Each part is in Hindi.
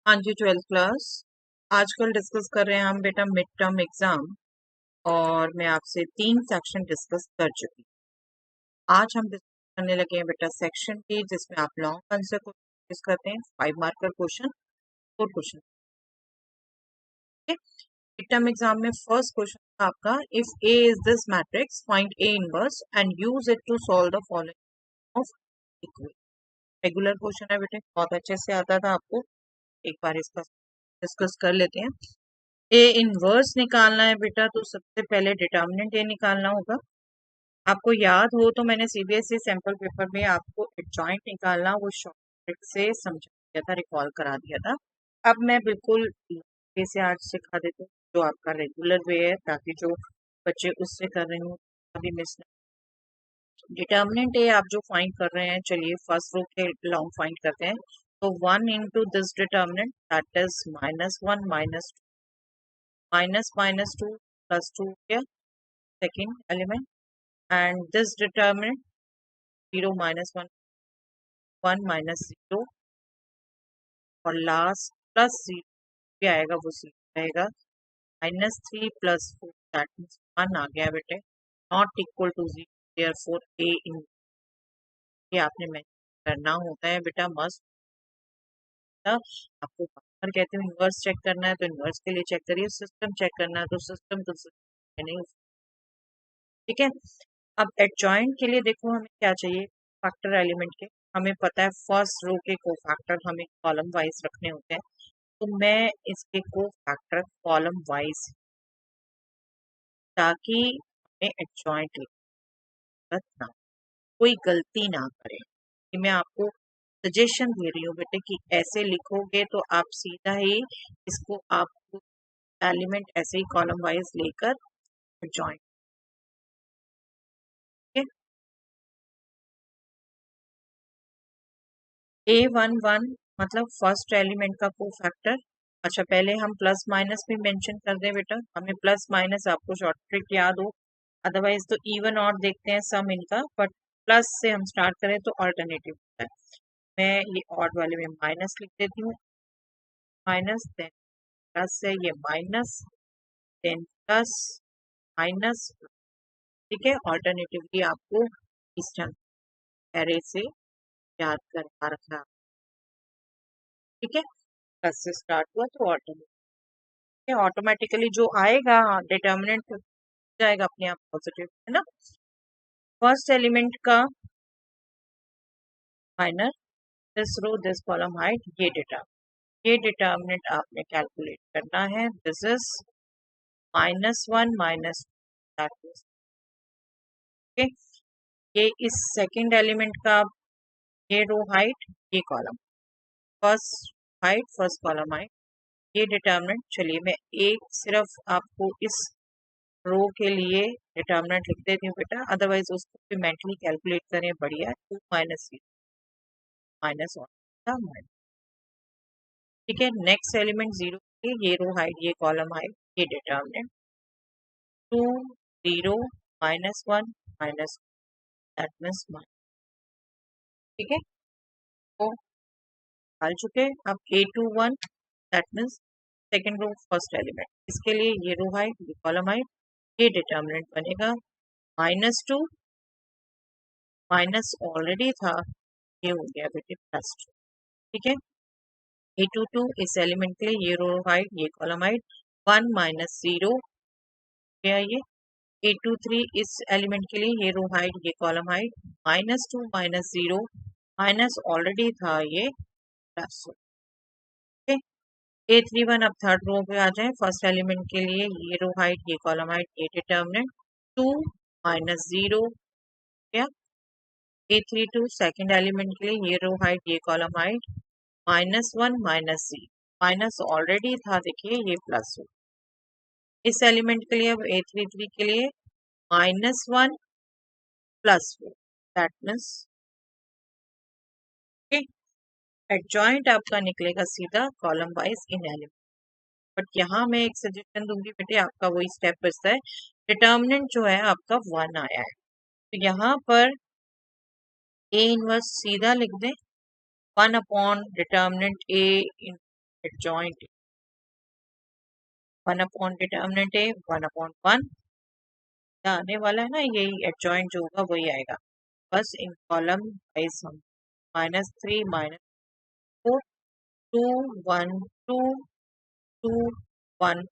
हाँ जी, 12th क्लास। आजकल डिस्कस कर रहे हैं हम बेटा मिड टर्म एग्जाम। और मैं आपसे 3 सेक्शन डिस्कस कर चुकी हूँ। आज हम डिस्कस करने लगे हैं बेटा सेक्शन की, जिसमें आप लॉन्ग आंसर को डिस्कस करते हैं, 5 marker question, 4 question. Mid term exam में फर्स्ट क्वेश्चन आपका, if A is this matrix find A inverse and use it to solve the following of equation. Regular question है बेटे, बहुत अच्छे से आता था आपको। एक बार इसका डिस्कस कर लेते हैं। ए इनवर्स निकालना है बेटा, तो सबसे पहले डिटर्मिनेंट ए निकालना होगा। आपको याद हो तो मैंने सीबीएसई सैंपल पेपर में आपको एडजॉइंट निकालना वो शॉर्ट ट्रिक से समझा दिया था, रिकॉल करा दिया था। अब मैं बिल्कुल ए से आर्ट सिखा देती हूँ, जो आपका रेगुलर वे है, ताकि जो बच्चे उससे कर रहे हो अभी मिस नहीं। डिटर्मिनेंट ए आप जो फाइंड कर रहे हैं, चलिए फर्स्ट रो के लॉन्ग फाइंड करते हैं। तो 1 into this determinant, that is -1 -2 +2 here, second element, and this determinant 0 -1 1 -0 और लास्ट +0 भी आएगा, वो 0 रहेगा। -3 +4 दैट मीन्स 1 आ गया बेटे, नॉट इक्वल टू 0, देयरफॉर ए इन, ये आपने मेंशन करना होता है बेटा, मस्ट। आपको बार कहती हूँ इनवर्स चेक करना है तो इनवर्स के लिए चेक करिए, सिस्टम चेक करना है तो सिस्टम तो सिस्टम नहीं, ठीक है। अब एडजॉइंट के लिए देखो हमें क्या चाहिए, फैक्टर एलिमेंट के। हमें पता है फर्स्ट रो के कोफैक्टर हमें कॉलम वाइज रखने होते हैं, तो मैं इसके कोफैक्टर कॉलम वाइज, ताकि हमें एडजॉइंट ना, कोई गलती ना करे। कि मैं आपको सजेशन दे रही हूँ बेटे कि ऐसे लिखोगे तो आप सीधा ही इसको आप एलिमेंट ऐसे ही कॉलम वाइज लेकर एडजॉइंट, ठीक है। A11 मतलब फर्स्ट एलिमेंट का कोफैक्टर। अच्छा, पहले हम प्लस माइनस भी मेंशन कर दें बेटा, हमें प्लस माइनस आपको शॉर्ट ट्रिक याद हो, अदरवाइज तो इवन और देखते हैं सम इनका, बट प्लस से हम स्टार्ट करें तो ऑल्टरनेटिव होता है। मैं ये ऑड वाले में माइनस लिख देती हूँ, माइनस देन प्लस है, ये माइनस देन प्लस माइनस, ठीक है। ऑल्टरनेटिवली आपको इस एरे से याद करवा रखना, ठीक है। प्लस से स्टार्ट हुआ तो ऑटोमेटिकली जो आएगा डिटर्मिनेंट जाएगा अपने आप पॉजिटिव, है ना। फर्स्ट एलिमेंट का minor, this row this column height, ये डिटर्मिनेंट आपने कैलकुलेट करना है। This is -1 -2, okay. ये इस सेकंड एलिमेंट का, ये रो हाइट, ये column, first height first column height, ये डिटर्मिनेंट। चलिए मैं एक सिर्फ आपको इस रो के लिए डिटर्मिनेंट लिख देती हूँ बेटा, अदरवाइज उसको भी मेंटली कैलकुलेट करें, बढ़िया। 2 माइनस माइनस, ठीक है। नेक्स्ट एलिमेंट 0, ये रो हाइट ये कॉलम हाइट, ये determinant 2 0 -1 minus, that means minus, ठीक है। तो डाल चुके। अब A21 that means second row first element, इसके लिए ये रो हाइट ये कॉलम हाइट, ये डिटर्मिनेंट बनेगा -2 माइनस ऑलरेडी था, ये हो गया बेटे +2, ठीक है। A22 इस एलिमेंट के लिए ये रो हाइट ये कॉलम हाइट, 1 -0 क्या ये। A23 इस एलिमेंट के लिए ये रो हाइट ये कॉलम हाइट, -2 -0 माइनस ऑलरेडी था ये प्लस, ओके। A31 अब थर्ड रो पे आ जाए, फर्स्ट एलिमेंट के लिए ये रो हाइट ये कॉलम हाइट, ये डिटर्मिनेंट 2 -0 क्या। A32 सेकेंड एलिमेंट के लिए ये रो हाइट ये कॉलम हाइट, -1 -0 माइनस ऑलरेडी था, देखिए ये प्लस हो। इस एलिमेंट के लिए अब A33 के लिए -1 +4, दैट मीन्स, एडजॉइंट आपका निकलेगा सीधा column wise in element. But यहाँ मैं एक सजेशन दूंगी बेटे, आपका वही स्टेप बचता है, डिटर्मिनेंट जो है आपका 1 आया है, तो यहाँ पर ए इनवर्स सीधा लिख दें, 1 upon determinant A adjoint 1 upon determinant A 1/1 आने वाला है ना, यही एडजॉइंट जो होगा वही आएगा। बस इन कॉलम वाइज हम -3 -4 2 1 2 2 1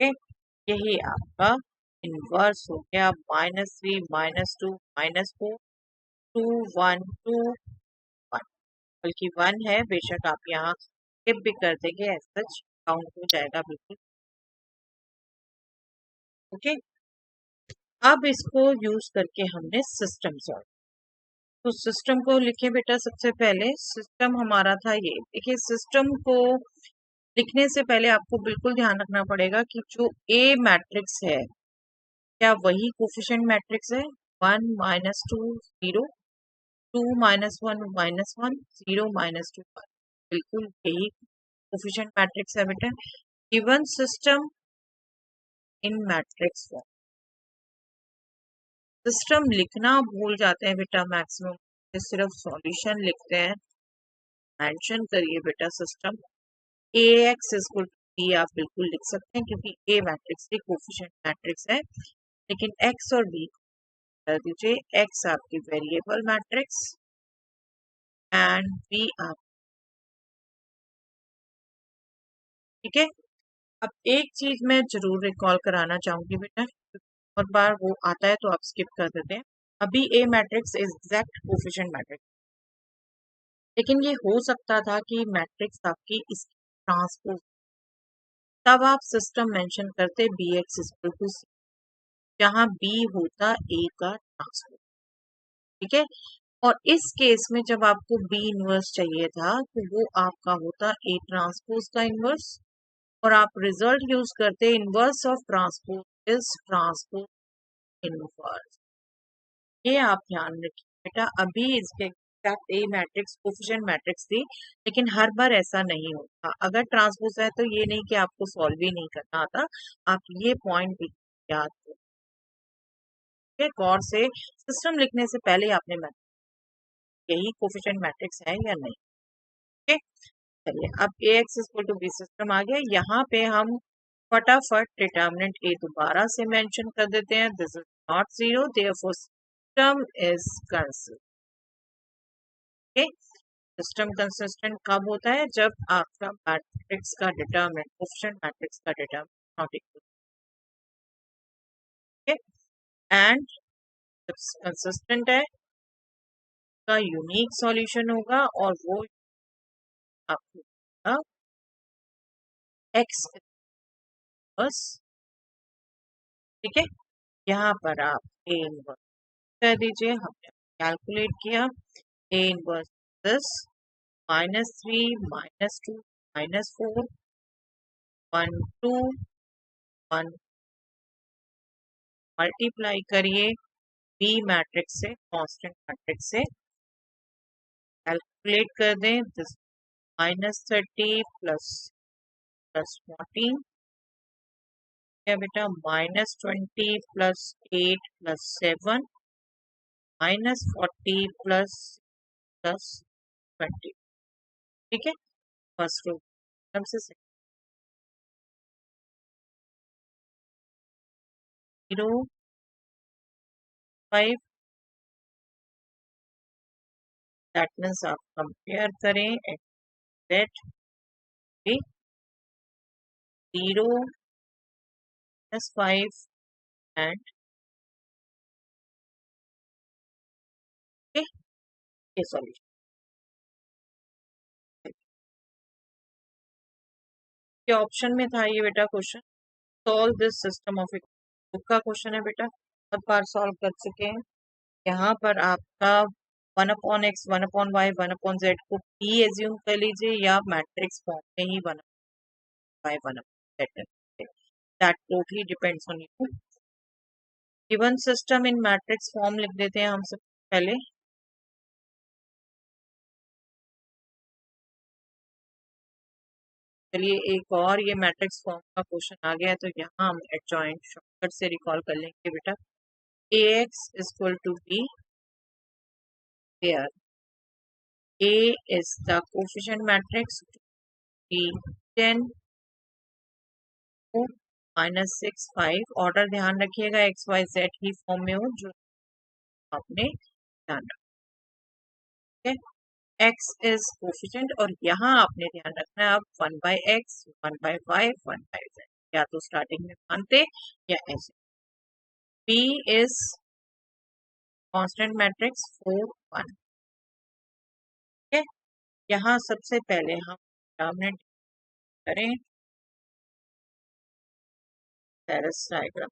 ओके। यही आपका इनवर्स हो गया -3 -2 -4 2 1 2 1, बल्कि 1 है, बेशक आप यहाँ स्किप भी कर देंगे एज सच काउंट हो जाएगा बिल्कुल। ओके, अब इसको यूज करके हमने सिस्टम सॉल्व। तो सिस्टम को लिखे बेटा, सबसे पहले सिस्टम हमारा था ये। देखिए सिस्टम को लिखने से पहले आपको बिल्कुल ध्यान रखना पड़ेगा कि जो ए मैट्रिक्स है क्या वही कोफिशिएंट मैट्रिक्स है। 1 -2 0 2 -1 -1 0 -2 1, बिल्कुल यही कोफिशिएंट मैट्रिक्स है बेटा। Given system in matrix form. System लिखना भूल जाते हैं बेटा मैक्सिमम, सिर्फ सॉल्यूशन लिखते हैं। मेंशन करिए बेटा system A x equal to B, आप बिल्कुल लिख सकते हैं क्योंकि ए मैट्रिक्स एक कोफिशिएंट मैट्रिक्स है। लेकिन एक्स और बी कर दीजिए, एक्स आपकी वेरिएबल मैट्रिक्स एंड बी आप, ठीक है। अब एक चीज मैं जरूर रिकॉल कराना चाहूंगी बेटा, और बार वो आता है तो आप स्किप कर देते हैं। अभी ए मैट्रिक्स एग्जैक्ट कोफिशिएंट मैट्रिक्स, लेकिन ये हो सकता था कि मैट्रिक्स आपकी इस ट्रांसपोज, तब आप सिस्टम मेंशन करते बी एक्स इक्वल टू सी, जहां बी होता ए का ट्रांसपोज, ठीक है। और इस केस में जब आपको बी इनवर्स चाहिए था तो वो आपका होता ए ट्रांसपोज का इनवर्स, और आप रिजल्ट यूज करते inverse of transpose is transpose inverse. ये आप ध्यान रखिए बेटा। अभी इसके एग्जैक्ट ए मैट्रिक्स कोफिशिएंट मैट्रिक्स थी, लेकिन हर बार ऐसा नहीं होता। अगर ट्रांसपोज है तो ये नहीं कि आपको सॉल्व ही नहीं करना आता, आप ये पॉइंट भी याद रखिए गौर से। सिस्टम लिखने से पहले आपने यही कोफिशिएंट मैट्रिक्स है या नहीं, ठीक है। चलिए अब A x equal to B system आ गया। यहाँ पे हम फटाफट डिटर्मिनेंट ए दोबारा से मेंशन कर देते हैं। This is not zero, therefore system is consistent. System consistent कब होता है, जब आपका मैट्रिक्स का डिटर्मिनेंट कोफिशिएंट मैट्रिक्स का determinant not equal, and consistent है का यूनिक सॉल्यूशन होगा, और वो आपको एक्स बस, ठीक है। यहाँ पर आप ए इनवर्स कर दीजिए, हमने कैलकुलेट किया। ए इनवर्स दिस -3 -2 -4 1 2 1, मल्टीप्लाई करिए बी मैट्रिक्स से, कांस्टेंट मैट्रिक्स से कैलकुलेट कर दें। दिस -30 +14 क्या बेटा, -20 +8 +7 -40 +20, ठीक है। फर्स्ट रो से 0 5, दैट मीन्स आप कंपेयर करें एग्जैक्ट 0 -5 एंड ये सॉल्यूशन। ये ऑप्शन में था ये बेटा question, solve this system of book का क्वेश्चन है बेटा, सब बार सॉल्व कर चुके हैं। यहाँ पर आपका 1/x 1/y 1/z को p एज्यूम कर लीजिए, या मैट्रिक्स फॉर्म में ही 1/y 1/z, that totally depends on you. Given system in matrix form लिख देते हैं हम सब पहले। चलिए एक और ये मैट्रिक्स फॉर्म का क्वेश्चन आ गया है, तो यहाँ हम एडजॉइंट शॉर्टकट से रिकॉल कर लेंगे बेटा। A x equal to B, A is the coefficient matrix, B 10, 4, -6, 5. Order ध्यान रखिएगा XYZ ही फॉर्म में हो जो आपने ध्यान रखा है। X is कोफिशिएंट और यहाँ आपने ध्यान रखना है अब 1/x, 1/y, 1/z, या तो स्टार्टिंग में मानते या ऐसे। B is constant matrix 4, 1। ठीक है, यहाँ सबसे पहले हम डिटरमिनेंट करें टेरेस डायग्राम।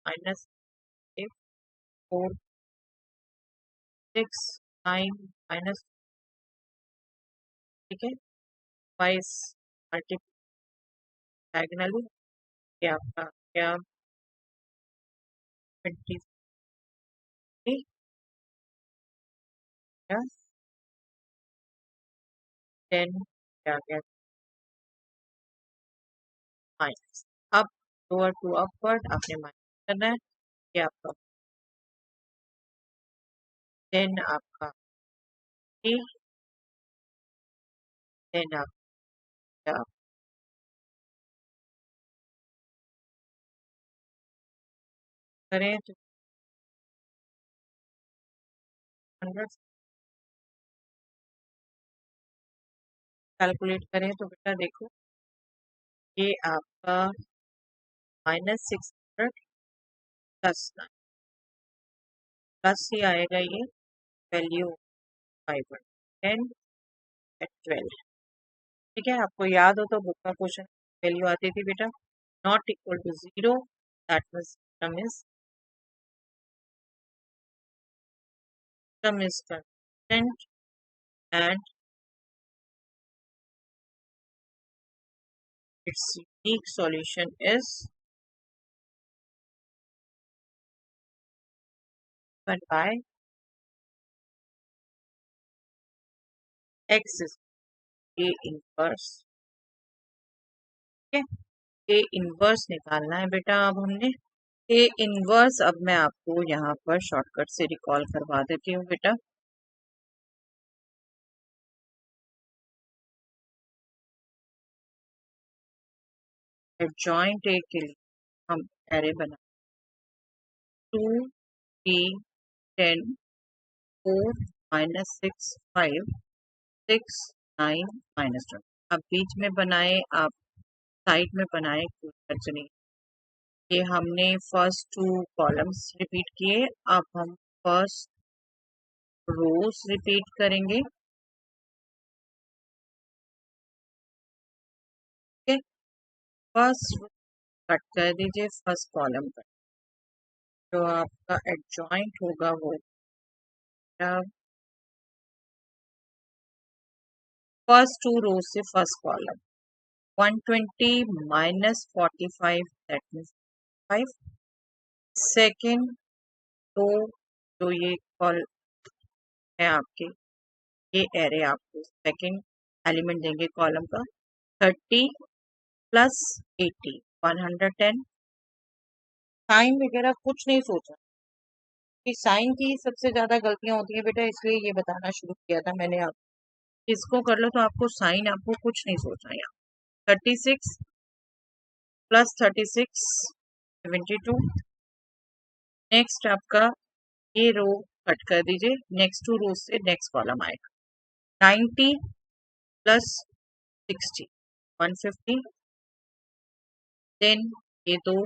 -4, 6, 9, माइनस, ठीक है, वाइस मल्टीप्लाई डायगोनली, ये आपका क्या 23 या 10 क्या गया माइनस। अब लोअर टू अपवर्ड आपने माइनस करना है, ये आपका 10 आपका 3, 10 आपका करें तो 100 कैलकुलेट करें तो बेटा देखो ये आपका -600 प्लस ही आएगा, ये वैल्यू 510 एट 12। ठीक है, आपको याद हो तो बुक का क्वेश्चन वैल्यू आती थी बेटा, not equal to 0, that means sum is constant and its unique solution is 1 by x is A inverse. ठीक है, A इनवर्स निकालना है बेटा। अब हमने A इनवर्स, अब मैं आपको यहाँ पर शॉर्टकट से रिकॉल करवा देती हूँ बेटा। एडजॉइंट A के लिए हम एरे बना 2, 3, 10, 4, -6, 5, 6, 9, -12। अब बीच में बनाए आप, साइड में बनाए, कोई खर्च नहीं। ये हमने फर्स्ट 2 कॉलम्स रिपीट किए, अब हम फर्स्ट रोज रिपीट करेंगे। ठीक है, फर्स्ट कट कर दीजिए, फर्स्ट कॉलम पर जो आपका एडजॉइंट होगा वो फर्स्ट 2 रोज से first column 120 -45, that means 5। Second तो जो ये कॉल है आपके, ये एरे आपको सेकेंड एलिमेंट देंगे कॉलम का 30 + 80, 110। साइन वगैरह कुछ नहीं सोचा कि साइन की सबसे ज्यादा गलतियां होती है बेटा, इसलिए ये बताना शुरू किया था मैंने। आप इसको कर लो तो आपको साइन, आपको कुछ नहीं सोचना। यहाँ 36 + 36, 72। नेक्स्ट आपका ये रो कट कर दीजिए, नेक्स्ट 2 रो से नेक्स्ट कॉलम आएगा 90 + 60, 150। देन ये 2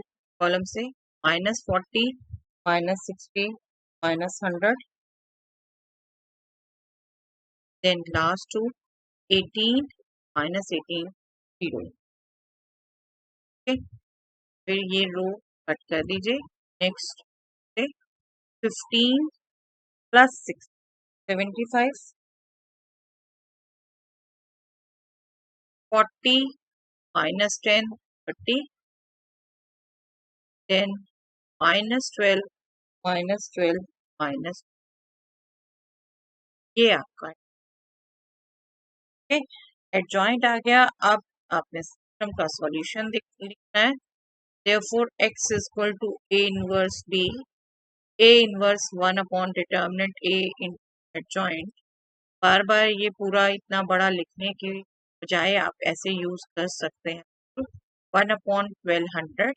कॉलम से -40, -60, -100। Then last 2 18, -18, 0। ठीक है, फिर ये रो कट कर दीजिए, नेक्स्ट 15 + 6, 75, 40, -10, 30, then -12, -12, माइनस, ये आपका है। एडजॉइंट आ गया। अब आपने सिस्टम का सॉल्यूशन लिखना है। therefore x is equal to A inverse B A inverse 1 upon determinant A in adjoint. बार बार ये पूरा इतना बड़ा लिखने के बजाय आप ऐसे यूज कर सकते हैं। 1/1200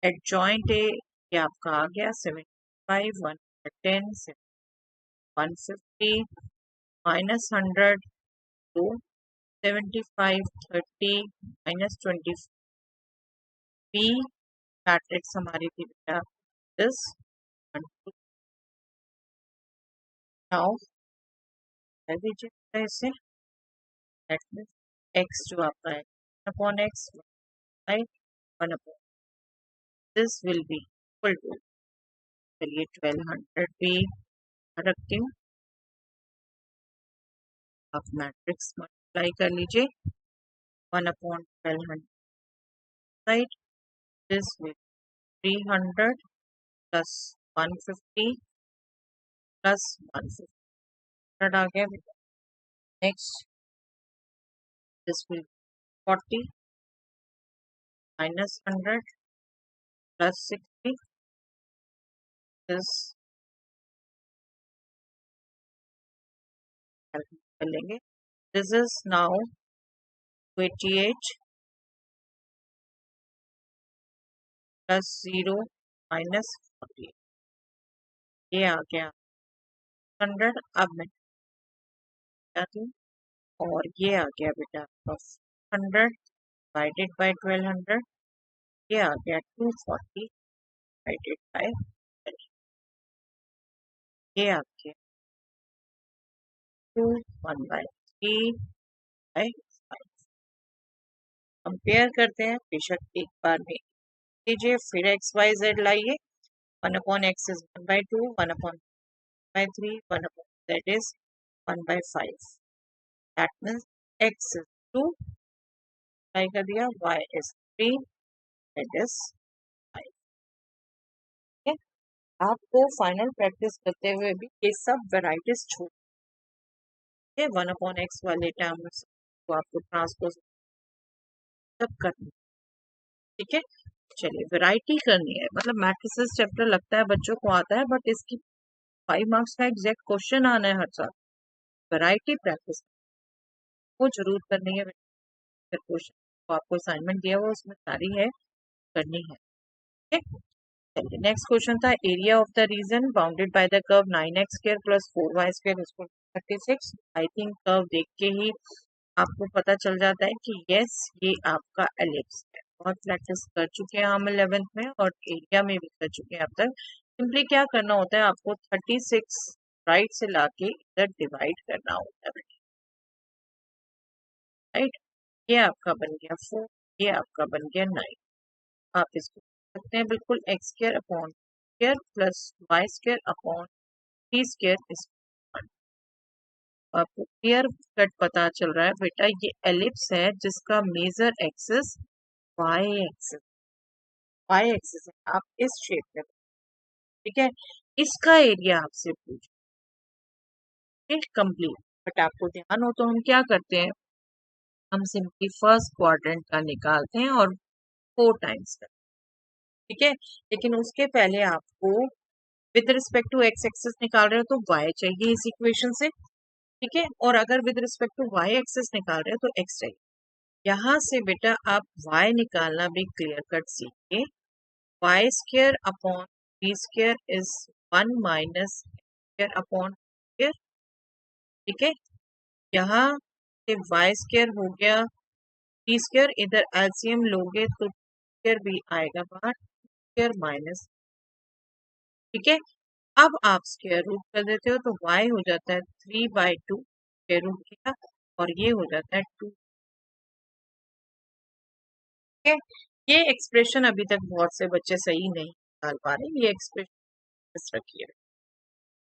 एडजॉइंट ए ये आपका आ गया 75, 110, 150 minus 100 to 75, 30 minus 20। B matrix हमारी थी बेटा दिस नाउ कर दीजिए इसे। दैट मीन्स एक्स जो आपका है upon x right 1 upon this will be equal to, चलिए 1200 भी रखती हूँ। आप मैट्रिक्स मल्टीप्लाई कर लीजिए 1/1200 right this will 300 plus 150 plus 150 आ गया बेटा। Next this will 40 minus 100 plus 60 this कर लेंगे। This is now 28 plus 0 minus 40 ये आ गया 100। अब मैं जाती हूँ और ये आ गया बेटा 100 डिवाइडेड बाय 1200 ये आ गया 240 डिवाइडेड बाय ये आ गया 2 1/3 बाय 5। कंपेयर करते हैं, बेशक एक बार में लीजिए फिर एक्स वाई जेड लाइए। 1/x is 1/2, 1/3, 1/z is 1/5। That means x is 2 try कर दिया, y इज 3, z इज 5। आपको फाइनल प्रैक्टिस करते हुए भी ये सब वेराइटीज छोड़ 1/x वाले टर्म तो आपको ट्रांसपोज सब करनी, ठीक है। चलिए वैरायटी करनी है, मतलब मैट्रिसेस चैप्टर लगता है बच्चों को आता है, बट इसकी 5 मार्क्स का एग्जैक्ट क्वेश्चन आना है हर साल। वैरायटी प्रैक्टिस वो जरूर करनी है। क्वेश्चन तो आपको असाइनमेंट दिया हुआ उसमें सारी है करनी है, ठीक है। चलिए नेक्स्ट क्वेश्चन था area of the reason bounded by the curve 9x square plus 4y square 36। I think curve देख के ही आपको पता चल जाता है कि यस ये आपका एलिप्स है। बहुत प्रैक्टिस कर चुके हैं हम 11th में और एरिया में भी कर चुके हैं अब तक। सिंपली क्या करना होता है आपको 36 राइट से लाके इधर डिवाइड करना होता है, राइट। ये आपका बन गया 4, ये आपका बन गया 9। आप इसको सकते हैं बिल्कुल x square upon square plus y square upon three square is 1। आपको क्लियर कट पता चल रहा है बेटा ये एलिप्स है जिसका major axis y axis, y axis है। आप इस शेप में, ठीक है, इसका एरिया आपसे पूछ कंप्लीट। बट आपको ध्यान हो तो हम क्या करते हैं, हम सिंपली फर्स्ट क्वाड्रेंट का निकालते हैं और 4 टाइम्स करते हैं, ठीक है। लेकिन उसके पहले आपको with respect to x axis निकाल रहे हो तो वाई चाहिए इस इक्वेशन से, ठीक है। और अगर with respect to y axis निकाल रहे हो तो एक्स चाहिए। यहाँ से बेटा आप वाई निकालना भी क्लियर कट सीखिए। Y square upon B square is 1 minus square upon square, ठीक है। यहाँ से वाई स्क्वायर हो गया बी स्क्वायर, इधर एलसीएम लोगे तो स्क्वायर भी आएगा बाहर, स्क्वायर माइनस, ठीक है। अब आप स्क्वायर रूट कर देते हो तो y हो जाता है 3/2 स्क्वायर रूट किया और ये हो जाता है 2, ठीक है। ये एक्सप्रेशन अभी तक बहुत से बच्चे सही नहीं निकाल पा रहे, ये एक्सप्रेशन रखिए,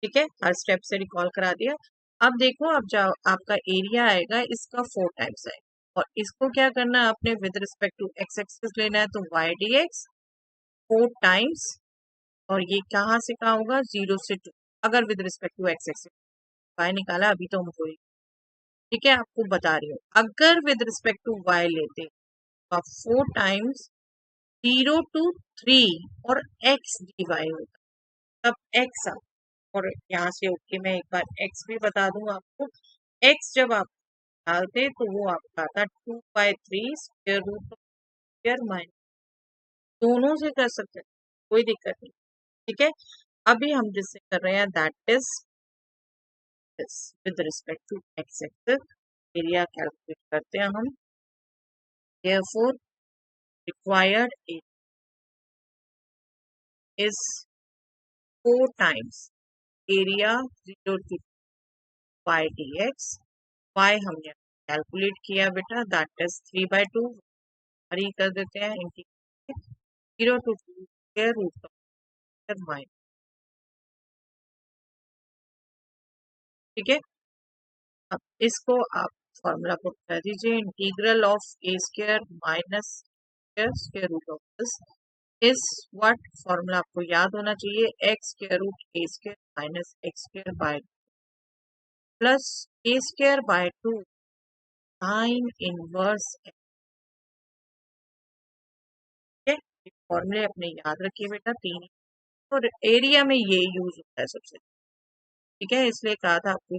ठीक है। हर स्टेप से रिकॉल करा दिया। अब देखो अब जाओ आपका एरिया आएगा इसका 4 टाइम्स आएगा और इसको क्या करना है आपने with respect to x axis लेना है तो y dx 4 टाइम्स और ये कहाँ से कहाँ होगा 0 से 2 अगर with respect to x axis y निकाला अभी तो हमको, ठीक है। आपको बता रही हूँ अगर विद रिस्पेक्ट टू y लेते तो आप 4 टाइम्स 0 to 3 और x dy होता, तब एक्स आ, और यहाँ से ओके मैं एक बार एक्स भी बता दूं आपको। एक्स जब आप डालते तो वो आपका आता 2/3 स्क्वायर रूट स्क्वायर माइनस, दोनों से कर सकते हैं, कोई दिक्कत नहीं। ठीक है, अभी हम जिससे कर रहे हैं that is with respect to x axis, area calculate करते हैं हम। therefore required is 4 times area 0 to y dx। y हमने कैलकुलेट किया बेटा, दैट इज 3/2, और ये कर देते हैं integrate 0 to 2 square root of minus. ठीक है, अब इसको आप फॉर्मूला पुट कर दीजिए, integral of A square minus square root of this is what, formula आपको याद होना चाहिए, x square root A square minus x square by plus A square by 2 sine inverse. फॉर्मूले अपने याद रखिए बेटा, तीन, और एरिया में ये यूज होता है सबसे। ठीक है, इसलिए कहा था आपको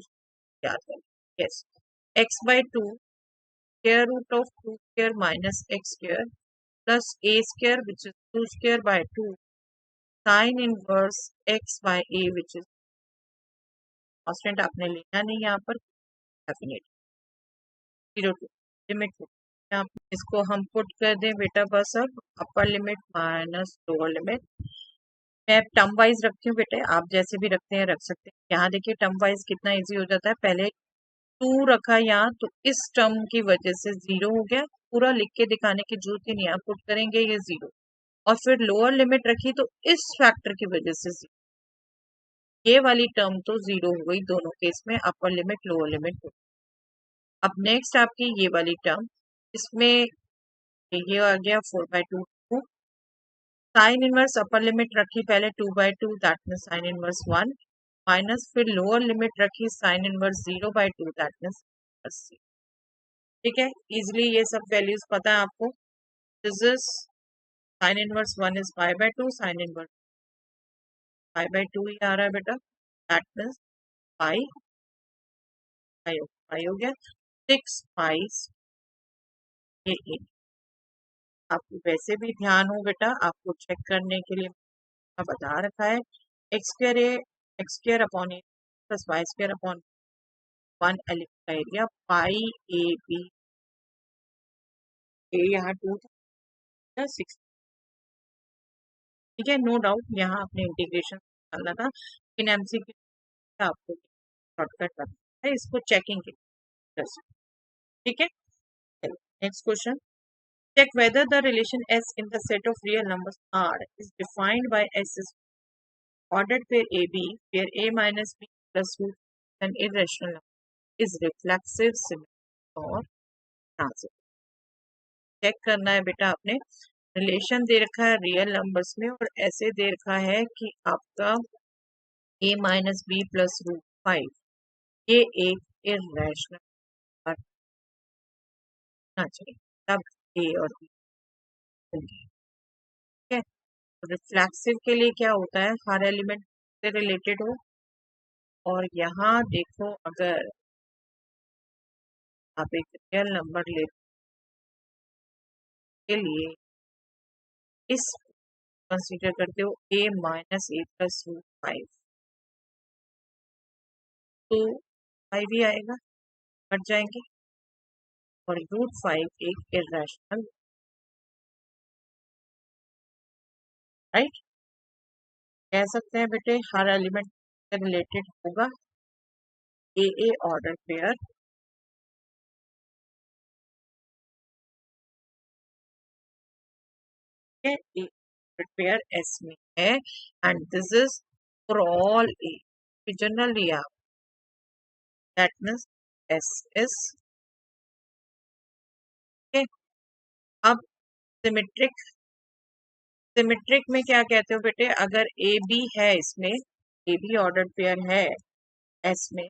याद करें। Yes, x by 2 square root of 2 square minus x square plus A square which is 2 square by 2 sine inverse x by A which is constant आपने लेना नहीं यहाँ पर, डेफिनेट 0 टू लिमिट। यहाँ इसको हम पुट कर दें बेटा, बस अब upper limit minus lower limit. मैं टर्म वाइज रखती हूँ बेटे, आप जैसे भी रखते हैं रख सकते हैं। यहाँ देखिए टर्म वाइज कितना इजी हो जाता है, पहले 2 रखा यहाँ तो इस टर्म की वजह से 0 हो गया, पूरा लिख के दिखाने की जरूरत ही नहीं, आप पुट करेंगे ये 0, और फिर लोअर लिमिट रखी तो इस फैक्टर की वजह से 0, ये वाली टर्म तो 0 हो गई दोनों केस में, अपर लिमिट लोअर लिमिट। अब नेक्स्ट आपकी ये वाली टर्म, इसमें ये आ गया 4/2, साइन इनवर्स अपर लिमिट रखी पहले 2/2, that mean sine inverse 1 minus, फिर लोअर लिमिट रखी साइन इनवर्स 0/2, दैट मीन। ठीक है, इजिली ये सब वैल्यूज पता है आपको। This is sine inverse 1 is 5/2, sine inverse 5/2 ही आ रहा है बेटा, दैट मीन्स पाई, पाई हो गया 6 पाई, ये 8। आपको वैसे भी ध्यान हो बेटा, आपको चेक करने के लिए बता रखा है, x square a x square upon a plus y square upon 1 element का area pi a b, a यहाँ 2 था 6। ठीक है, नो डाउट यहाँ अपने इंटीग्रेशन करना था, इन एमसीक्यू आपको शॉर्टकट करना है इसको चेकिंग के लिए। ठीक है, next question, check whether the relation S in the set of real numbers R is defined by S is ordered pair AB, where A minus B plus root an irrational number is reflexive, symmetric और transitive। चेक करना है बेटा, आपने रिलेशन दे रखा है रियल नंबर्स में और ऐसे दे रखा है कि आपका A minus B plus root 5 ये एक इरेशनल नंबर चाहिए, तब A और B होंगे। ठीक है, रिफ्लेक्सिव के लिए क्या होता है, हर एलिमेंट से रिलेटेड हो, और यहाँ देखो अगर आप एक रियल नंबर लेने के लिए इस कंसीडर करते हो A minus A plus root 5, तो 5 ही आएगा, कट जाएंगे, और रूट 5 एक इरेशनल, राइट, कह सकते हैं बेटे हर एलिमेंट से रिलेटेड होगा ए ऑर्डर पेयर, पेयर एस में है, and this is for all A, generally आप, दैट मीन्स एस इज। अब सिमेट्रिक, सिमेट्रिक में क्या कहते हो बेटे, अगर ए बी है इसमें, ए बी ऑर्डर पेयर है एस में,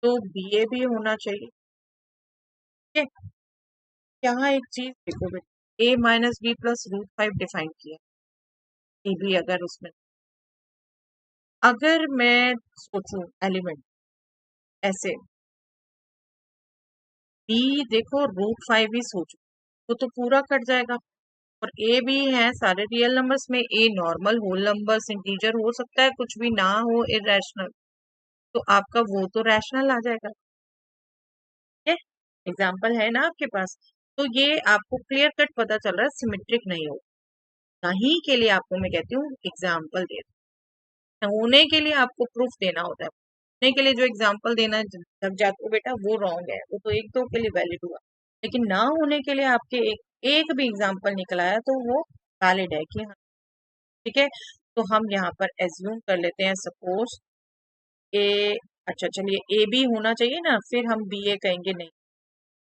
तो बी ए भी होना चाहिए। ठीक है, यहाँ एक चीज देखो बेटे, a minus B plus root 5 define किया, ए बी अगर उसमें, अगर मैं सोचूं एलिमेंट ऐसे बी, देखो √5 ही सोचो तो पूरा कट जाएगा। और ए भी है, सारे रियल नंबर्स में a normal whole numbers integer हो सकता है, कुछ भी ना हो इरेशनल, तो आपका वो तो रैशनल आ जाएगा। ठीक है, एग्जाम्पल है ना आपके पास। तो ये आपको क्लियर कट पता चल रहा है सिमेट्रिक नहीं हो। नहीं के लिए आपको मैं कहती हूँ एग्जाम्पल दे दो। होने के लिए आपको प्रूफ देना होता है। होने के लिए जो एग्जाम्पल देना जब जाते हो बेटा वो रॉन्ग है, वो तो एक दो के लिए वैलिड हुआ। लेकिन ना होने के लिए आपके एक भी एग्जाम्पल निकल आया तो वो वैलिड है कि हाँ। ठीक है, तो हम यहाँ पर एज्यूम कर लेते हैं सपोज ए, अच्छा चलिए ए बी होना चाहिए ना, फिर हम बी ए कहेंगे नहीं।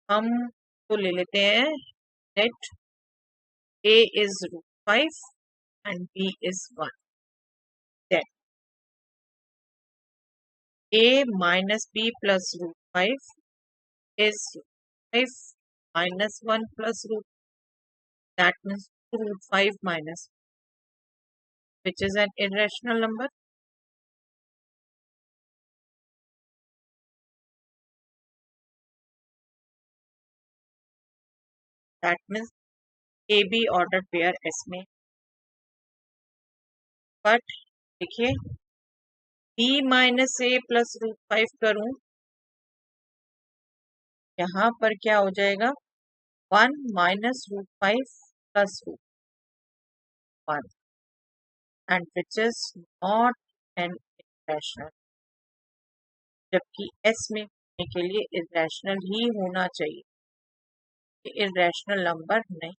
हम तो ले लेते हैं late a is √5 and b is 1. Then a minus b plus √5 is 5 minus 1 plus root. That means √5 minus, which is an irrational number. That means AB ordered pair S में। बट देखिए b माइनस a प्लस √5 करूं, यहाँ पर क्या हो जाएगा 1 minus √5 plus √1 and which is not an irrational, जबकि S में होने के लिए इरेशनल ही होना चाहिए, इरेशनल नंबर नहीं।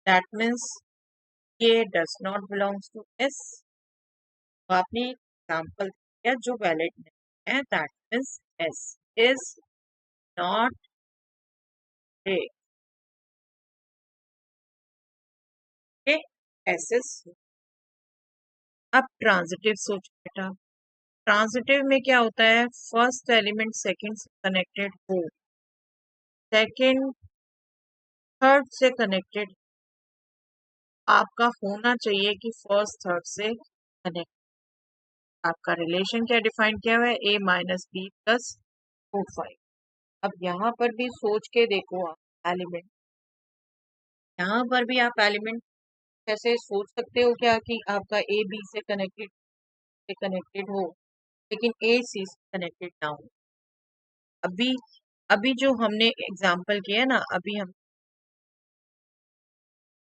दैट मीन्स ये does not belongs to S। आपने एग्जाम्पल दिया जो वैलिड नहीं है, that means S is not A. S is. अब ट्रांजिटिव सोचो बेटा, ट्रांजिटिव में क्या होता है, फर्स्ट एलिमेंट सेकंड से कनेक्टेड हो, सेकंड थर्ड से कनेक्टेड, आपका होना चाहिए कि फर्स्ट थर्ड से कनेक्ट। आपका रिलेशन क्या डिफाइन किया हुआ है, a माइनस बी प्लस √5। अब यहाँ पर भी सोच के देखो आप एलिमेंट, यहाँ पर भी आप एलिमेंट कैसे सोच सकते हो क्या कि आपका ए बी से कनेक्टेड हो लेकिन ए सी से कनेक्टेड ना हो। अभी अभी जो हमने एग्जाम्पल किया ना, अभी हम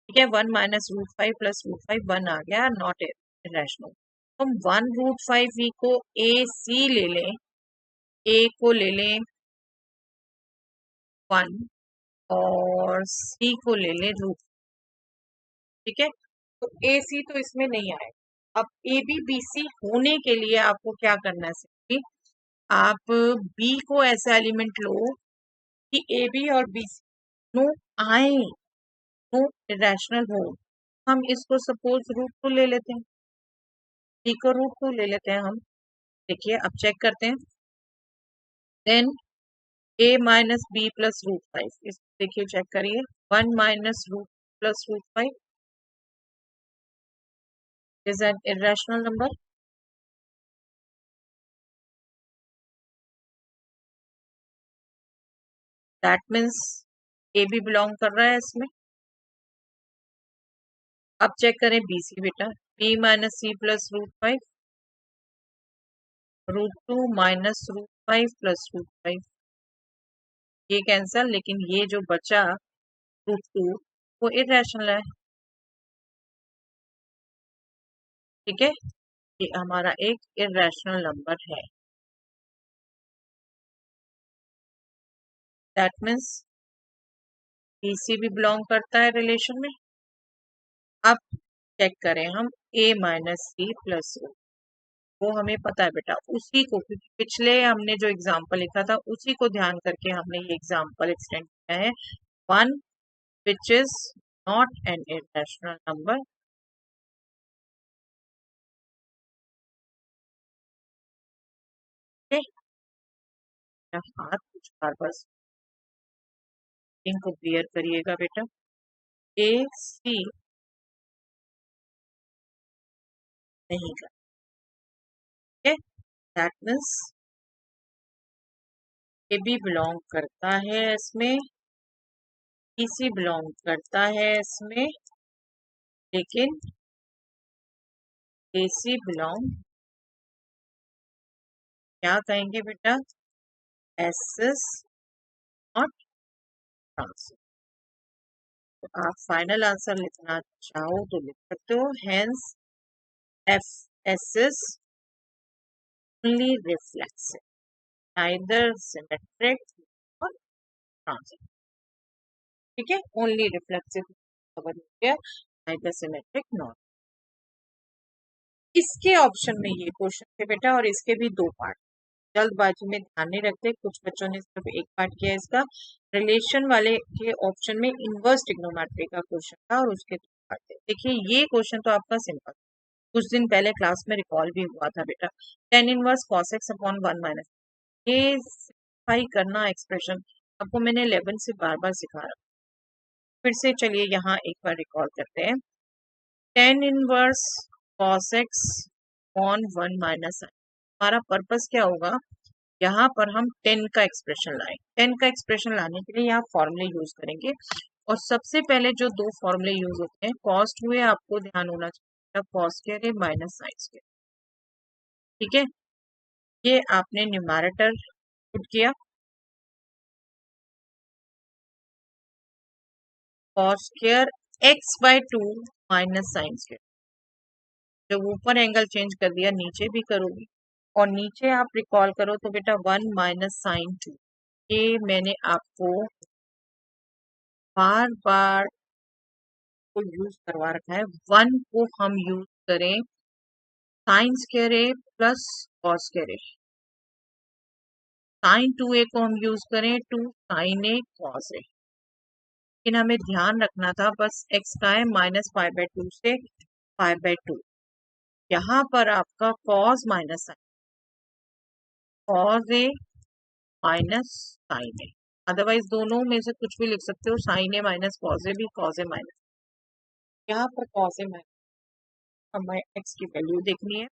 ठीक है 1 माइनस √5 प्लस √5 1 आ गया, नॉट इरेशनल। हम 1√5 को ए सी ले लें, ए को ले लें 1 और सी को ले लें √। ठीक है, तो ए सी तो इसमें नहीं आएगा। अब ए बी बी सी होने के लिए आपको क्या करना है, सिर्फ आप बी को ऐसा एलिमेंट लो कि ए बी और बी सी नो आए, नो इरेशनल हो। हम इसको सपोज √2 ले लेते हैं, बी को √2 ले लेते हैं हम। देखिए अब चेक करते हैं, then a minus B plus √5, इस देखिए चेक करिए 1 minus root plus √5 is an irrational number। That means a भी बिलोंग कर रहा है इसमें। अब चेक करें बी सी बेटा, b minus C plus √5, √2 minus √5 plus √5, ये कैंसल, लेकिन ये जो बचा √2 वो इरेशनल है। ठीक है, ये हमारा एक इरेशनल नंबर है। दैट मीन्स बी सी भी बिलोंग करता है रिलेशन में। अब चेक करें हम a माइनस सी प्लस वो हमें पता है बेटा, उसी को, क्योंकि पिछले हमने जो एग्जाम्पल लिखा था उसी को ध्यान करके हमने ये एग्जाम्पल एक्सटेंड किया है। 1 which is not an irrational number. हाथ कुछ बार बस इनको क्लियर करिएगा बेटा। ए सी नहीं कर, that means A B belong करता है इसमें, बी सी बिलोंग करता है इसमें, लेकिन ए सी बिलोंग क्या कहेंगे बेटा, एसेस नॉट ट्रांसफर। तो आप फाइनल आंसर लिखना चाहो तो लिख सकते हो, hence F is only reflexive, neither symmetric or transient। ठीक है, ओनली रिफ्लेक्सिव कवर हो गया, neither symmetric nor। इसके ऑप्शन में ये क्वेश्चन थे बेटा, और इसके भी दो पार्ट, जल्दबाजी में ध्यान नहीं रखते, कुछ बच्चों ने सिर्फ एक पार्ट किया इसका। रिलेशन वाले के ऑप्शन में इनवर्स ट्रिग्नोमेट्री का क्वेश्चन था और उसके दो पार्ट थे। देखिए ये क्वेश्चन तो आपका सिंपल, कुछ दिन पहले क्लास में रिकॉल भी हुआ था बेटा, tan inverse cos x upon 1 minus, ये सिंप्लीफाई करना एक्सप्रेशन आपको मैंने 11 से बार बार सिखाया। फिर से चलिए यहाँ एक बार रिकॉल करते हैं, tan inverse cos x upon 1 minus, हमारा पर्पस क्या होगा, यहाँ पर हम 10 का एक्सप्रेशन लाएं। 10 का एक्सप्रेशन लाने के लिए यहाँ फॉर्मूले यूज करेंगे, और सबसे पहले जो दो फॉर्मूले यूज होते हैं, कॉस्ट हुए आपको ध्यान होना चाहिए, कॉस स्क्वायर है माइनस साइन स्क्वायर। ठीक है, ये आपने न्यूमैरेटर पुट किया, cos square x by 2 minus sine square. जब ऊपर एंगल चेंज कर दिया नीचे भी करोगी, और नीचे आप रिकॉल करो तो बेटा 1 माइनस साइन 2, ये मैंने आपको बार बार को यूज करवा रखा है। 1 को हम यूज करें साइन स्क्वायर ए प्लस कॉस स्क्वायर ए, साइन 2a को हम यूज करें 2 साइन ए कॉस ए, लेकिन हमें ध्यान रखना था बस x का है माइनस 5/2 से 5/2, यहाँ पर आपका cos minus sign, cos A minus sign A, otherwise दोनों में से कुछ भी लिख सकते हो, sign A minus cos A भी, कॉस ए माइनस, यहाँ पर कॉस ए माइनस, हमें x की वैल्यू देखनी है।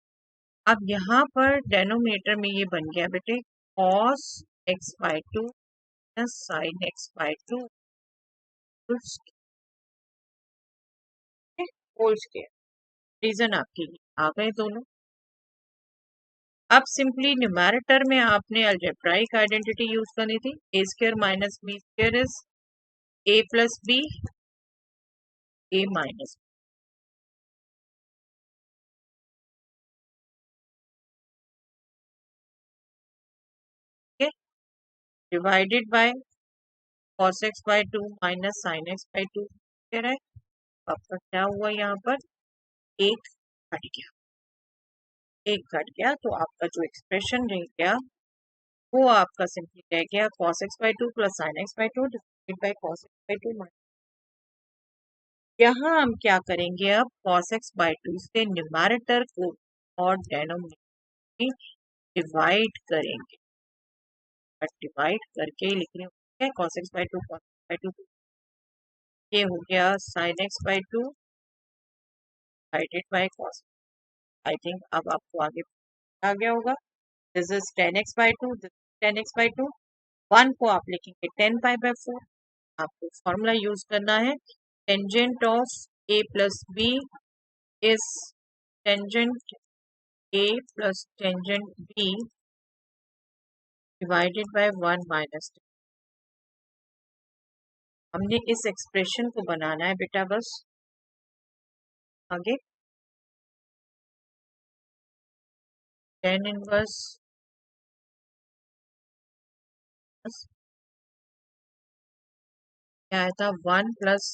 अब यहाँ पर डेनोमिनेटर में ये बन गया बेटे cos x by 2 plus sine x by 2 whole square. Region आपके आ गए दोनों। अब सिंपली न्यूमैरेटर में आपने अलजेब्राइक आइडेंटिटी यूज करनी थी, a square minus b square is a plus b, a minus, divided by cos x by 2 minus sine x by 2 है। आपका क्या हुआ, यहाँ पर एक घट गया, एक घट गया, तो आपका जो एक्सप्रेशन रह गया वो आपका सिंपली रह गया cos x by 2 plus sine x by 2 divided by cos x by 2 minus. यहाँ हम क्या करेंगे, अब cos x बाय 2 से न्यूमैरेटर को और डेनोमिनेटर में डिवाइड करेंगे, डिवाइड करके लिख रहे हैं cos x by 2 cos x by 2, ये हो गया sin x by 2 divided by cos। I think अब आपको आगे आ गया होगा, this is tan x by 2, this tan x by 2, 1 को आप लिखेंगे tan पाई बाय 4। आपको फॉर्मूला यूज करना है, tangent of a plus B is tangent a plus tangent b divided by 1 minus. हमने इस एक्सप्रेशन को बनाना है बेटा, बस आगे tan इनवर्स क्या आया था 1 प्लस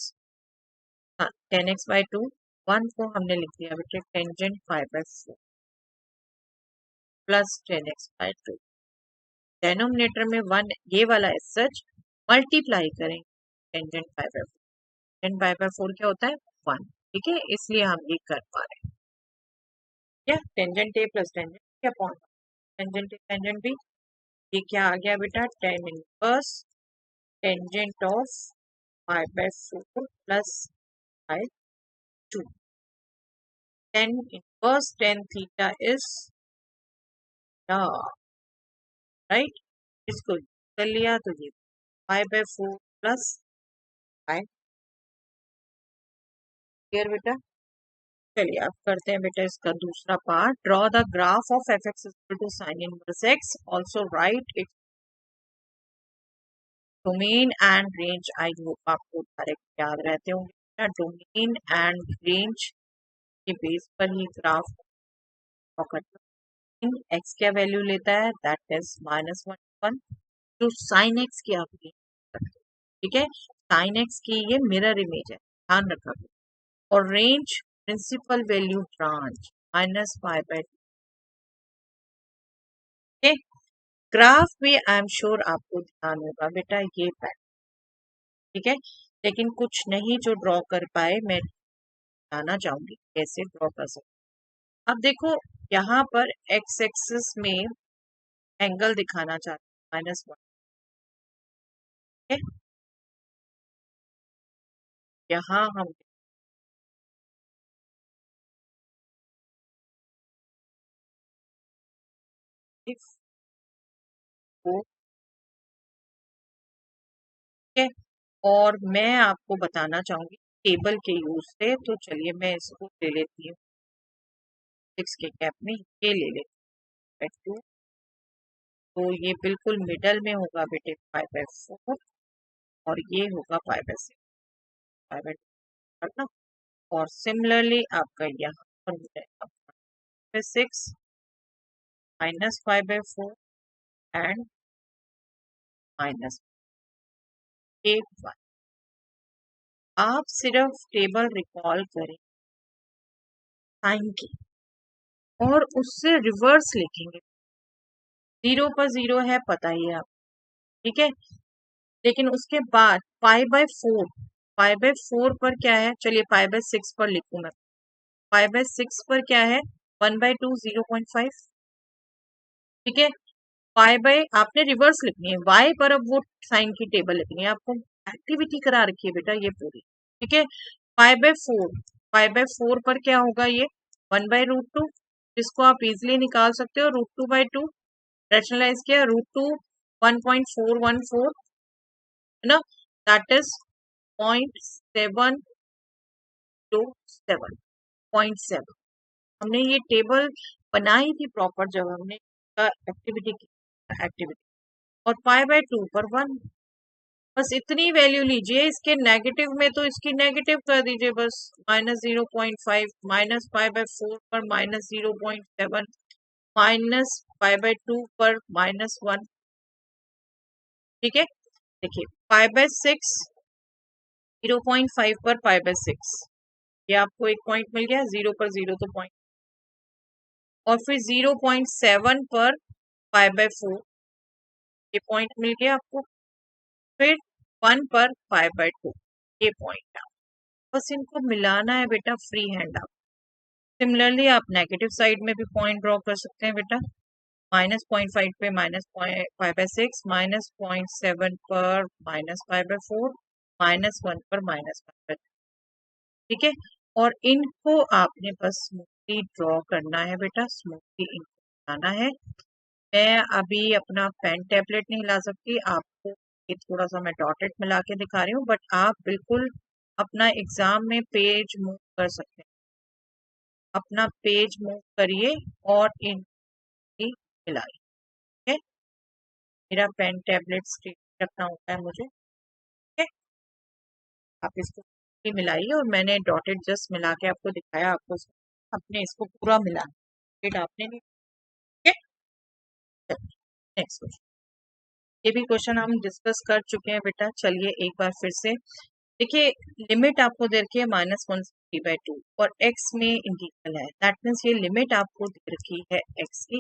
tan x बाय 2, 1 को हमने लिख दिया बेटे tangent 5/4 plus tan x by 2, denominator में 1 ये वाला है, सच मल्टीप्लाई करें टेंजेंट 5/4, टेंजेंट 5/4 क्या होता है 1, ठीक है, इसलिए हम ये कर पा रहे हैं। क्या टेंजेंट ए प्लस टेंजेंट क्या upon tangent A tangent B, ये क्या आ गया बेटा tan inverse tangent of 5/4 plus 2, tan inverse tan theta is right, इसको कर लिया तो ये 5/4 प्लस 5। क्लियर बेटा? चलिए अब करते हैं बेटा इसका दूसरा part. Draw the graph of F X equal to sine inverse X, also write it domain and range. I hope आपको डायरेक्ट याद रहते होंगे। डोमेन एंड रेंज के बेस पर ही ग्राफ ड्रॉ करते हैं। एक्स क्या वैल्यू लेता है, दैट इज -1 जो साइन एक्स की आप ठीक है, साइन एक्स की ये मिरर इमेज है, ध्यान रखा। और range principal value branch -5/2। Graph में आई एम श्योर आपको ध्यान होगा बेटा ये पैटर्न, ठीक है, लेकिन कुछ नहीं जो ड्रॉ कर पाए मैं बताना चाहूंगी कैसे ड्रॉ कर सकते। अब देखो यहाँ पर एक्स एक्सिस में एंगल दिखाना चाहते हैं -1, यहाँ हम इस को है, और मैं आपको बताना चाहूंगी टेबल के यूज से। तो चलिए मैं इसको ले लेती हूँ 6 के कैप में, ये ले लेती हूँ। तो ये बिल्कुल मिडल में होगा बेटे 5/4 और ये होगा 5/6 5/2 और सिमिलरली आपका यहाँ पर हो जाएगा 6 -5/4 एंड -1। आप सिर्फ टेबल रिकॉल करें साइन की और उससे रिवर्स लिखेंगे। 0 पर 0 है पता ही है आप, ठीक है, लेकिन उसके बाद 5/4 पर क्या है, चलिए 5/6 पर लिखूं मैं। 5/6 पर क्या है, 1/2 0.5, ठीक है। आपने रिवर्स लिखनी है, y पर अब वो साइन की टेबल लिखनी है आपको। एक्टिविटी करा रखी है बेटा ये पूरी, ठीक है। 5/4 पर क्या होगा, ये 1/√2, जिसको आप इजिली निकाल सकते हो। √2/2 रैशनलाइज किया, √2 1.414 है ना, दैट इज 0.727। हमने ये टेबल बनाई थी प्रॉपर जब हमने एक्टिविटी की एक्टिविटी। और 5/2 पर 1, बस इतनी वैल्यू लीजिए। इसके नेगेटिव में तो इसकी नेगेटिव कर दीजिए बस, -0.5 -5/4 पर -0.7 -5/2 पर -1, ठीक है। देखिए 5/6 0.5 पर 5/6, ये आपको एक पॉइंट मिल गया, 0 पर 0 तो पॉइंट, और फिर 0.7 पर 5/4 ये पॉइंट मिल गया आपको, फिर 1 पर 5/2 ये पॉइंट है। बस इनको मिलाना है बेटा फ्री हैंड। आप सिमिलरली आप नेगेटिव साइड में भी पॉइंट ड्रॉ कर सकते हैं बेटा। -0.5 पे -5/6, -0.7 पर -5/4, -1 पर -5/2, ठीक है। और इनको आपने बस स्मूथली ड्रॉ करना है बेटा, स्मूथली इनको बनाना है। मैं अभी अपना पेन टैबलेट नहीं ला सकती आपको, ये थोड़ा सा मैं डॉटेड मिला के दिखा रही हूँ, बट आप बिल्कुल अपना एग्जाम में पेज मूव कर सकते हैं, अपना पेज मूव करिए और इन मिलाइए, ठीक है। मेरा पेन टैबलेट स्ट्रेट रखना होता है मुझे, ठीक है। आप इसको मिलाइए और मैंने डॉटेड जस्ट मिला के आपको दिखाया, आपको अपने इसको पूरा मिला, आपने नहीं, ठीक है। नेक्स्ट क्वेश्चन, ये भी क्वेश्चन हम डिस्कस कर चुके हैं बेटा। चलिए एक बार फिर से देखिए, लिमिट आपको दे रखी है -1/2 और x में इंटीग्रल है, दैट मीन्स ये लिमिट आपको दे रखी है x की,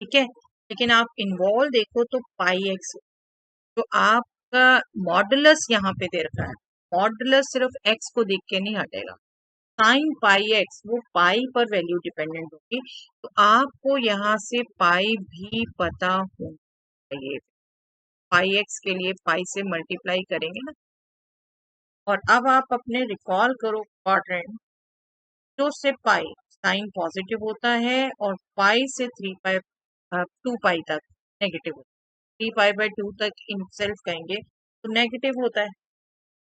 ठीक है। लेकिन आप इन्वॉल्व देखो तो πx, तो आपका मॉडुलस यहाँ पे दे रखा है, मॉडुलस सिर्फ x को देख के नहीं हटेगा, साइन πx वो पाई पर वैल्यू डिपेंडेंट होगी, तो आपको यहाँ से पाई भी पता होना चाहिए। πx के लिए पाई से मल्टीप्लाई करेंगे ना, और अब आप अपने रिकॉल करो क्वाड्रेंट जो से पाई साइन पॉजिटिव होता है और पाई से 3 पाई 2 पाई तक नेगेटिव होता है। 3 पाई/2 तक इन सेल्फ कहेंगे तो नेगेटिव होता है।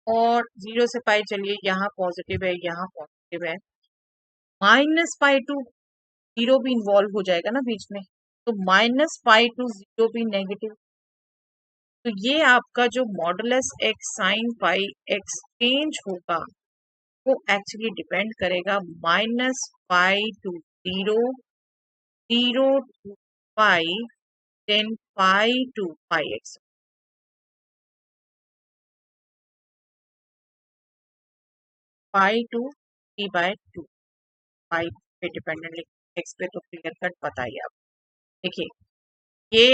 और 0 से पाई चलिए, यहाँ पॉजिटिव है, यहाँ पॉजिटिव है। -पाई टू 0 भी इन्वॉल्व हो जाएगा ना बीच में, तो -पाई टू 0 भी नेगेटिव। तो ये आपका जो modulus x sine pi x change होगा वो एक्चुअली डिपेंड करेगा -pi to 0, 0 to pi, then pi to pi x. Pi to 3/2 pi पे डिपेंडेंटली, एक्स पे तो क्लियर कट पता ही आप। देखिए ये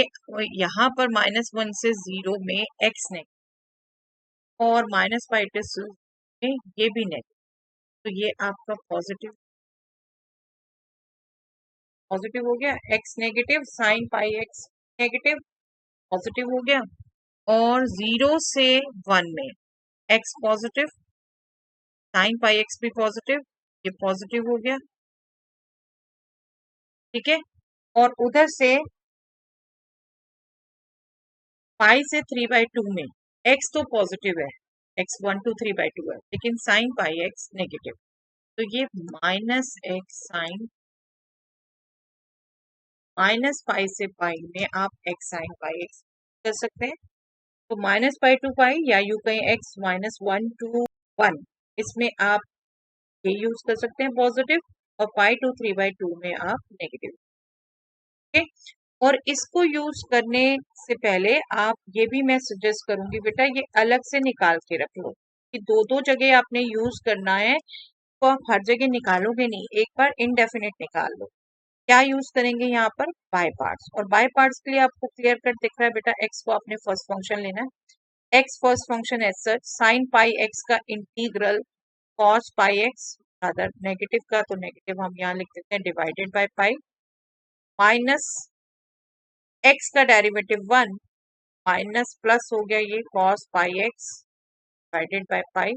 यहाँ पर -1 से 0 में एक्स नेगेटिव और -पाई टू में ये भी नेगेटिव, तो ये आपका पॉजिटिव पॉजिटिव हो गया। X negative sign pi x negative positive हो गया। और 0 से 1 में x positive, sign pi x भी पॉजिटिव, ये पॉजिटिव हो गया। ठीक है। और उधर से पाई से 3/2 में एक्स तो पॉजिटिव है, x1 to 3/2 है, लेकिन साइन पाई एक्स नेगेटिव, तो ये -पाई से पाई में आप एक्स साइन पाई एक्स कर सकते हैं। तो -पाई टू पाई या यू कहें x-1 to 1, इसमें आप ये यूज कर सकते हैं पॉजिटिव, और पाई टू 3/2 में आप नेगेटिव। ठीक है। और इसको यूज करने से पहले आप ये भी मैं सजेस्ट करूंगी बेटा, ये अलग से निकाल के रख लो कि दो दो जगह आपने यूज करना है, तो आप हर जगह निकालोगे नहीं, एक बार इनडेफिनेट निकाल लो। क्या यूज करेंगे यहाँ पर? By parts. और बाय पार्ट्स के लिए आपको क्लियर कट दिख रहा है बेटा, एक्स को आपने फर्स्ट फंक्शन लेना है। X first function as such, sine pi x का integral cos pi x, other negative का तो नेगेटिव हम यहाँ लिख देते हैं divided by pi, minus x का डेरिवेटिव 1, माइनस प्लस हो गया ये cos pi x divided by pi,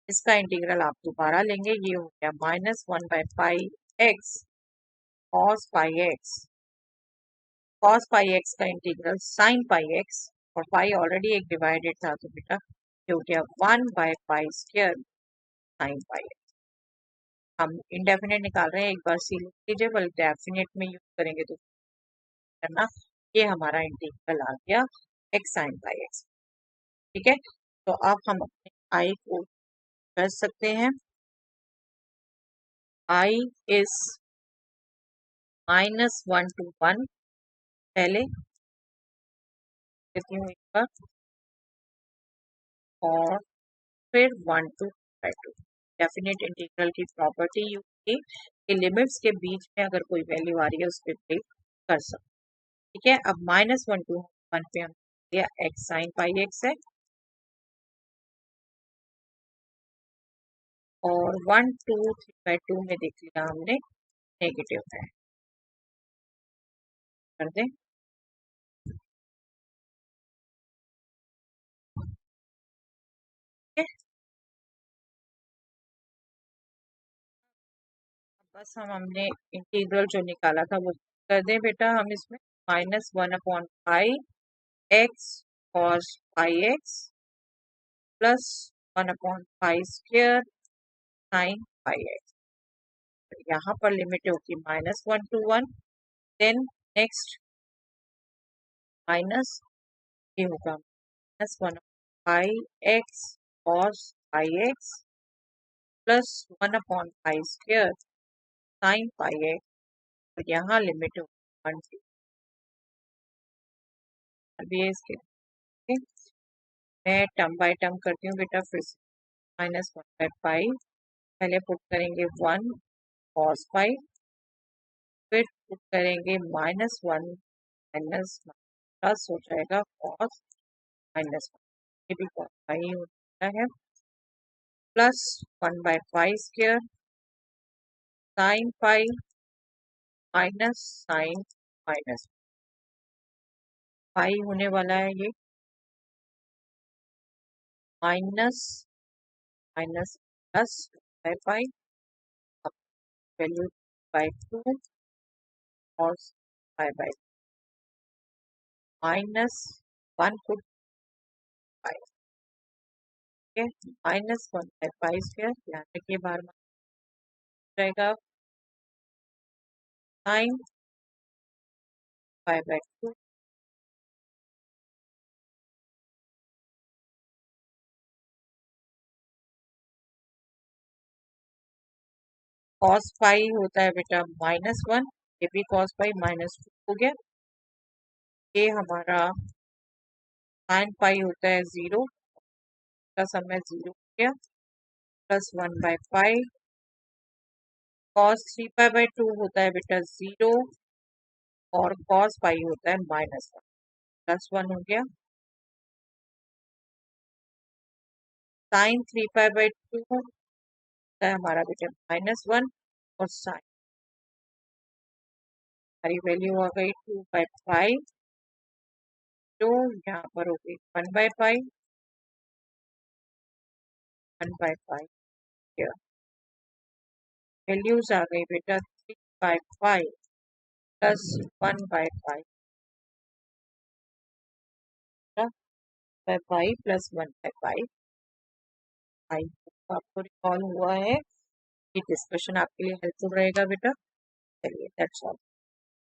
इसका इंटीग्रल आप दोबारा लेंगे, ये हो गया -1/पाई x cos pi x, cos pi x का इंटीग्रल साइन पाई एक्स, और पाई ऑलरेडी एक डिवाइडेड था तो बेटा ये हो गया 1/पाई² साइन पाई एक्स। हम इनडेफिनेट निकाल रहे हैं, एक बार सी लिख लीजिए, बल्कि डेफिनेट में यूज करेंगे तो करना, ये हमारा इंटीग्रल आ गया एक्स साइन पाई एक्स। ठीक है। तो अब हम अपने आई को कर सकते हैं, आई इज -1 to 1, पहले देती हूँ एक बार, और फिर 1 to 2। डेफिनेट इंटीग्रल की प्रॉपर्टी यूज की कि लिमिट्स के बीच में अगर कोई वैल्यू आ रही है उस पर ब्रेक कर सकते। ठीक है। अब -1 to 1 पे हम दिया एक्स साइन पाई एक्स है, और 1 to 3/2 में देख लिया हमने नेगेटिव है, कर दें। ठीक है। बस हमने इंटीग्रल जो निकाला था वो कर दें बेटा, हम इसमें -1/पाई x cos pi x plus 1/पाई² साइन पाई एक्स। यहाँ पर लिमिट होगी -1 to 1, देन नेक्स्ट माइनस, ये होगा -1/पाई x cos pi x plus 1/पाई² साइन पाई एक्स, और यहाँ लिमिट होगी 1 to। अभी इसके मैं टर्म बाय टर्म करती हूँ बेटा, फिर से -1/पाई, पहले पुट करेंगे 1 कॉस पाई, फिर पुट करेंगे -1 माइनस प्लस हो जाएगा कॉस -1, ये भी कॉस पाई होता है, प्लस 1/पाई² sine pi minus sine minus pi होने वाला है, ये minus minus plus by pi value by two cos pi by minus one put pi, ठीक है, minus one by pi square, ध्यान रखिए बार बार रहेगा sine pi by two cos pi होता है बेटा माइनस वन, ये भी कॉस पाई माइनस टू हो गया, ये हमारा साइन पाई होता है जीरो का समय जीरो हो गया, plus one by pi, cos three pi by two होता है बेटा जीरो, और कॉस पाई होता है माइनस वन, प्लस वन हो गया, sine three pi by two होता है हमारा बेटा माइनस वन, और साइन हमारी वैल्यू आ गई टू बाई फाइव, जो यहाँ पर हो गई one by five, one by five, values आ गई बेटा three by five plus one by five, by five plus one by five, आपको रिकॉल हुआ है, ये डिस्कशन आपके लिए हेल्पफुल रहेगा बेटा, चलिए दैट्स ऑल।